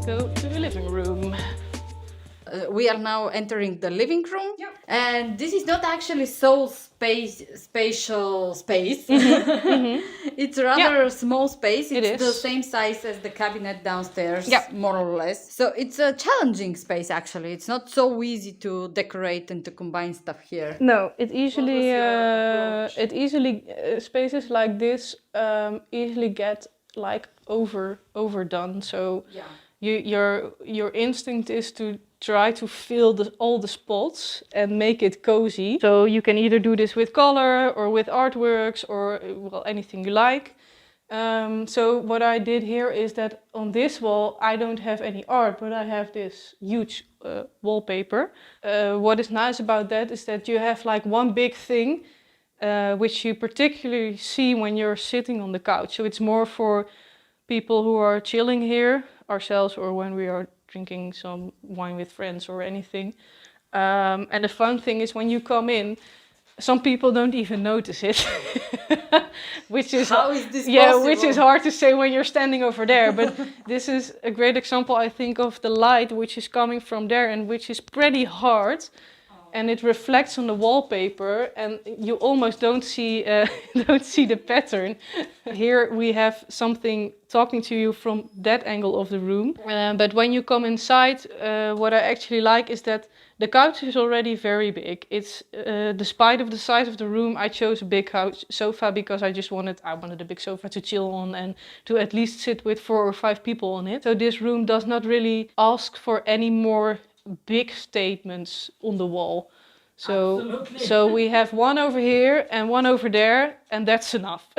go to the living room. We are now entering the living room, and this is not actually so spatial space. It's a rather small space. It's the same size as the cabinet downstairs, more or less. So it's a challenging space actually. It's not so easy to decorate and to combine stuff here. No, it easily spaces like this easily get like overdone. So your instinct is to try to fill all the spots and make it cozy. So you can either do this with color or with artworks or well, anything you like. So what I did here is that on this wall I don't have any art, but I have this huge wallpaper. What is nice about that is that you have like one big thing which you particularly see when you're sitting on the couch. So it's more for people who are chilling here, ourselves, or when we are drinking some wine with friends or anything. And the fun thing is when you come in, some people don't even notice it. Which is How is this possible? Which is hard to say when you're standing over there. But this is a great example, I think, of the light which is coming from there and which is pretty hard. And it reflects on the wallpaper, and you almost don't see the pattern. Here we have something talking to you from that angle of the room. But when you come inside, what I actually like is that the couch is already very big. It's despite of the size of the room, I chose a big couch sofa because I wanted a big sofa to chill on and to at least sit with 4 or 5 people on it. So this room does not ask for any more big statements on the wall. So we have one over here and one over there, and that's enough.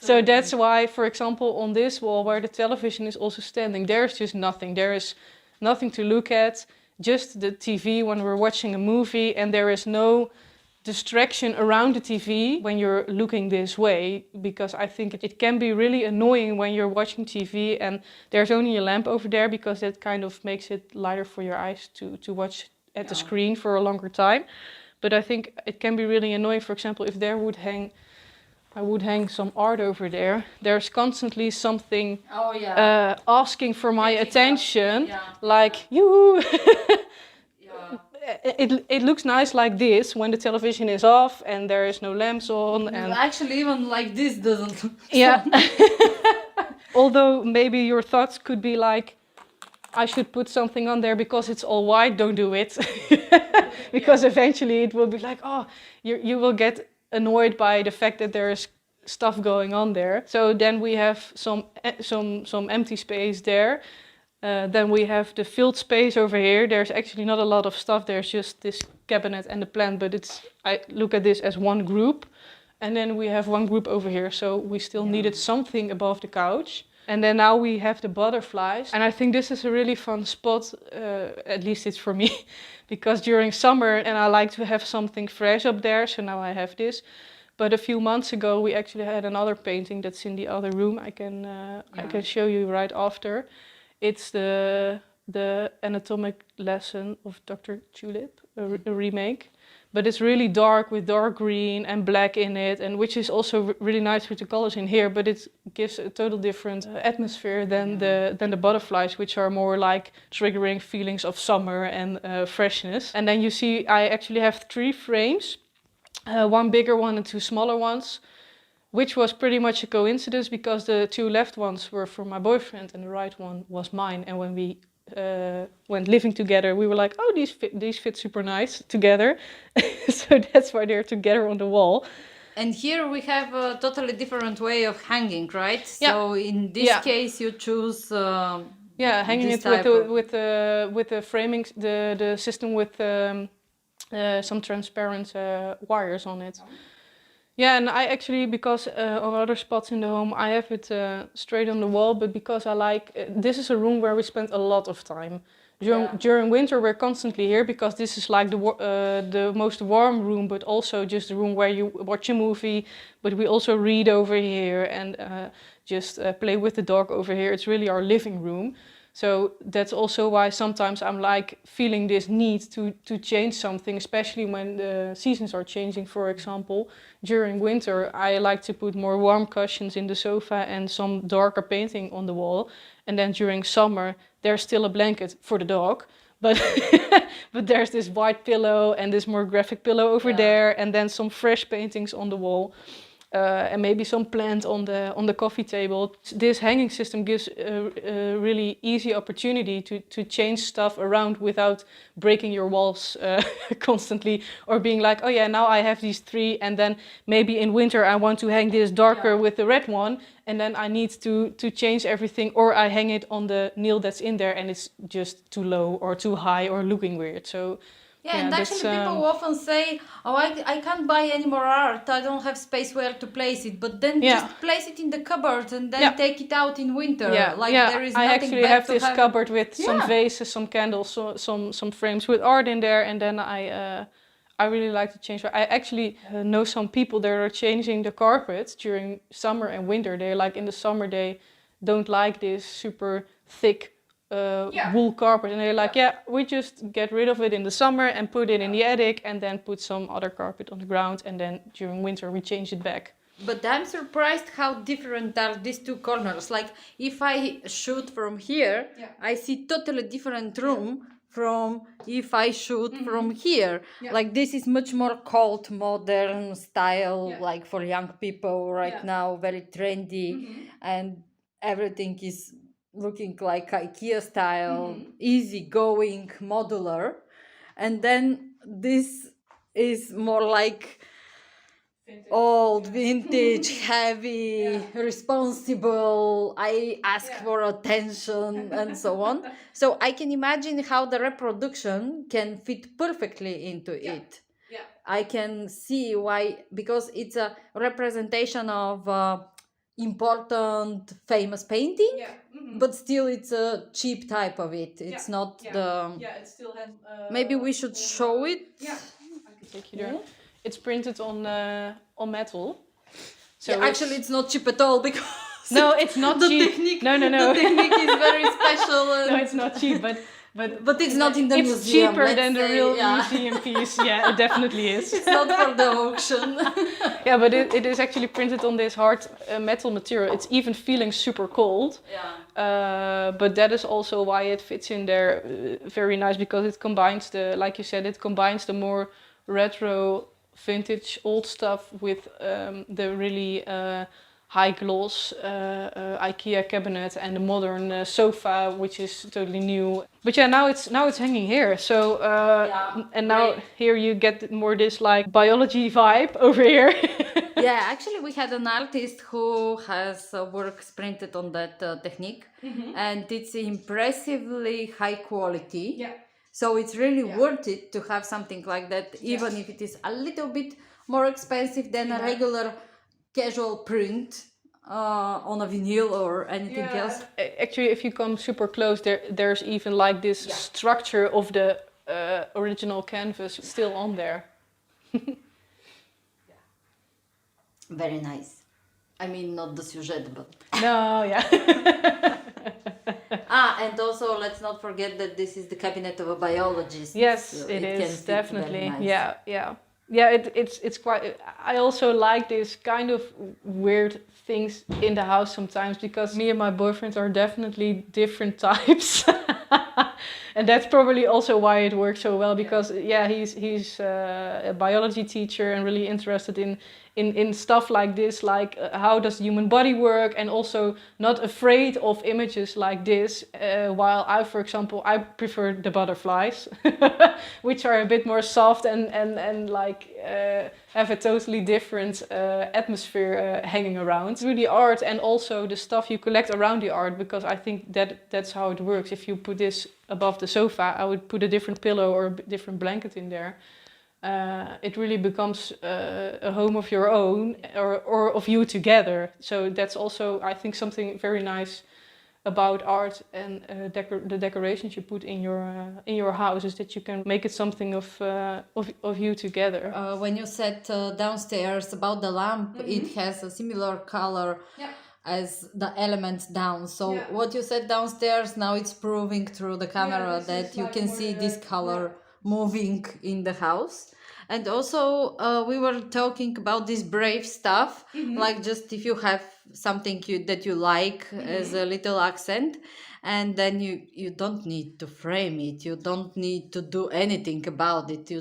So that's why, for example, on this wall where the television is also standing, there's just nothing. There is nothing to look at, just the TV when we're watching a movie, and there is no distraction around the TV when you're looking this way, because I think it can be really annoying when you're watching TV and there's only a lamp over there, because that kind of makes it lighter for your eyes to watch at the screen for a longer time. But I think it can be really annoying, for example, if I would hang some art over there. There's constantly something asking for my attention, like you. It looks nice like this when the television is off and there is no lamps on. And actually, even like this doesn't look Although maybe your thoughts could be like, I should put something on there because it's all white, don't do it. Because eventually it will be like, oh, you will get annoyed by the fact that there is stuff going on there. So then we have some empty space there. Then we have the filled space over here. There's actually not a lot of stuff. There's just this cabinet and the plant, but I look at this as one group. And then we have one group over here. So we still needed something above the couch. And then now we have the butterflies. And I think this is a really fun spot, at least it's for me, because during summer, and I like to have something fresh up there. So now I have this. But a few months ago, we actually had another painting that's in the other room. I can show you right after. It's the anatomic lesson of Dr. Tulip, a remake. But it's really dark with dark green and black in it, and which is also really nice with the colors in here, but it gives a total different atmosphere than the butterflies, which are more like triggering feelings of summer and freshness. And then you see I actually have 3 frames, one bigger one and 2 smaller ones, which was pretty much a coincidence because the 2 left ones were for my boyfriend and the right one was mine. And when we went living together, we were like, oh, these fit super nice together. So that's why they're together on the wall. And here we have a totally different way of hanging, right? So in this case you choose hanging it with the framing, the system with some transparent wires on it. Yeah, and I actually, because on other spots in the home, I have it straight on the wall, but because I like, this is a room where we spend a lot of time. During winter, we're constantly here because this is like the most warm room, but also just the room where you watch a movie, but we also read over here and just play with the dog over here. It's really our living room. So that's also why sometimes I'm like feeling this need to change something, especially when the seasons are changing. For example, during winter, I like to put more warm cushions in the sofa and some darker painting on the wall. And then during summer, there's still a blanket for the dog, but but there's this white pillow and this more graphic pillow over there, and then some fresh paintings on the wall. And maybe some plant on the coffee table. This hanging system gives a really easy opportunity to change stuff around without breaking your walls constantly, or being like, oh yeah, now I have these 3, and then maybe in winter I want to hang this darker with the red one, and then I need to change everything, or I hang it on the nail that's in there and it's just too low or too high or looking weird. So and actually people often say, oh, I can't buy any more art, I don't have space where to place it, but then just place it in the cupboard and then take it out in winter. There is I nothing actually bad have to this cupboard with some vases, some candles, some frames with art in there, and then I really like to change. I actually know some people that are changing the carpets during summer and winter. They're like, in the summer they don't like this super thick wool carpet, and they're like, we just get rid of it in the summer and put it in the attic, and then put some other carpet on the ground, and then during winter we change it back. But I'm surprised how different are these 2 corners. Like if I shoot from here, I see totally different room from if I shoot from here. Like this is much more cold, modern style, like for young people right now, very trendy, and everything is looking like IKEA style, easy going, modular. And then this is more like old, vintage, heavy, responsible, I ask for attention, and so on. So I can imagine how the reproduction can fit perfectly into it. I can see why, because it's a representation of important, famous painting, but still it's a cheap type of it. It's not the... it still has... Maybe we should show it. I can take you there. It's printed on metal. So actually, it's not cheap at all, because no, it's not cheap. Technique, no. The technique is very special. No, it's not cheap, but it's not in the it's museum. It's cheaper than the real museum piece. Yeah, it definitely is. It's not for the auction. But it is actually printed on this hard metal material. It's even feeling super cold. But that is also why it fits in there very nice, because it combines like you said, it combines the more retro, vintage, old stuff with the really high gloss IKEA cabinet and the modern sofa, which is totally new. But now it's hanging here. So and now here you get more this like biology vibe over here. Actually we had an artist who has works printed on that technique, and it's impressively high quality. So it's really worth it to have something like that, even if it is a little bit more expensive than a regular casual print on a vinyl or anything else. Actually, if you come super close, there's even like this structure of the original canvas still on there. Very nice. I mean, not the sujet, but... No, and also let's not forget that this is the cabinet of a biologist. Yes, so it is definitely. Nice. It's quite. I also like this kind of weird things in the house sometimes, because me and my boyfriend are definitely different types, and that's probably also why it works so well. Because he's a biology teacher and really interested in stuff like this, like how does the human body work, and also not afraid of images like this, while I, for example, I prefer the butterflies, which are a bit more soft and like have a totally different atmosphere hanging around. It's really art, and also the stuff you collect around the art, because I think that's how it works. If you put this above the sofa, I would put a different pillow or a different blanket in there. It really becomes a home of your own, or of you together. So that's also, I think, something very nice about art and the decorations you put in your house, is that you can make it something of you together. When you said downstairs about the lamp, it has a similar color as the elements down. So what you said downstairs, now it's proving through the camera that you can see this color moving in the house. And also we were talking about this brave stuff, like just if you have something that you like as a little accent, and then you don't need to frame it, you don't need to do anything about it, you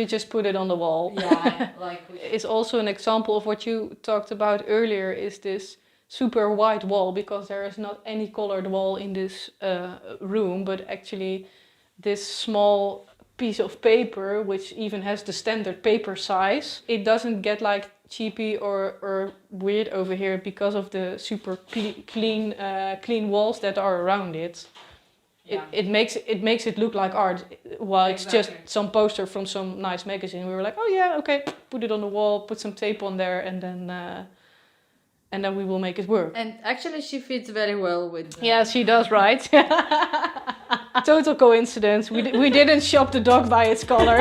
just put it on the wall. yeah, like It's also an example of what you talked about earlier, is this super white wall, because there is not any colored wall in this room, but actually this small piece of paper, which even has the standard paper size. It doesn't get like cheapy or weird over here because of the super clean walls that are around it. Yeah. It makes it look like art, while it's just some poster from some nice magazine. We were like, oh yeah, okay, put it on the wall, put some tape on there, and then we will make it work. And actually she fits very well with yeah, she does, right? Total coincidence. We didn't shop the dog by its color.